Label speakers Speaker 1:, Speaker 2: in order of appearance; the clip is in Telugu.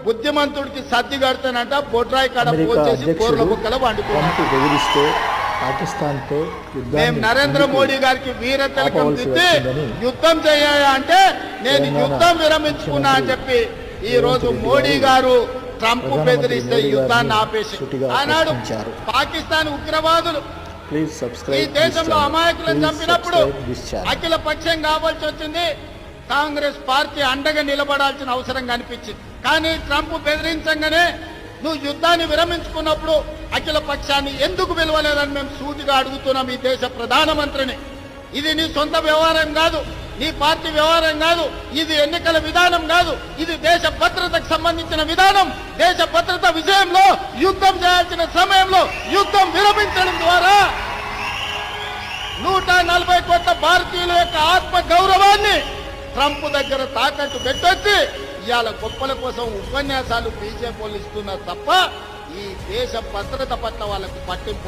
Speaker 1: బుద్ధిమంతుడికి సర్ది కడతానంట బొడ్రాయి కాడ ఫోన్ చేసి కూరల బుక్కల
Speaker 2: వండుకుంటూ పాకిస్తాన్తో
Speaker 1: మేము నరేంద్ర మోడీ గారికి వీర తిలకం దిద్ది యుద్ధం చేయాలి అంటే నేను యుద్ధం విరమించుకున్నా అని చెప్పి ఈ రోజు మోడీ గారు ట్రంప్ బెదిరిస్తే యుద్ధాన్ని ఆపేసి ఆనాడు పాకిస్తాన్ ఉగ్రవాదులు ఈ దేశంలో అమాయకులను చంపినప్పుడు అఖిల పక్షం కావాల్సి వచ్చింది. కాంగ్రెస్ పార్టీ అండగా నిలబడాల్సిన అవసరం కనిపించింది. కానీ ట్రంప్ బెదిరించగానే నువ్వు యుద్ధాన్ని విరమించుకున్నప్పుడు అఖిల పక్షాన్ని ఎందుకు పిలవలేదని మేము సూటిగా అడుగుతున్నాం ఈ దేశ ప్రధానమంత్రిని. ఇది నీ సొంత వ్యవహారం కాదు, నీ పార్టీ వ్యవహారం కాదు, ఇది ఎన్నికల విధానం కాదు, ఇది దేశ భద్రతకు సంబంధించిన విధానం. దేశ భద్రత విషయంలో యుద్ధం చేయాల్సిన సమయంలో యుద్ధం విరమించడం ద్వారా 140 కోట్ల భారతీయుల యొక్క ఆత్మ గౌరవాన్ని ట్రంప్ దగ్గర తాకట్టు పెట్టొచ్చి ఇవాళ గొప్పల కోసం ఉపన్యాసాలు బీజేపీ వాళ్ళు ఇస్తున్నారు తప్ప ఈ దేశ భద్రత పట్ల వాళ్ళకు పట్టింపు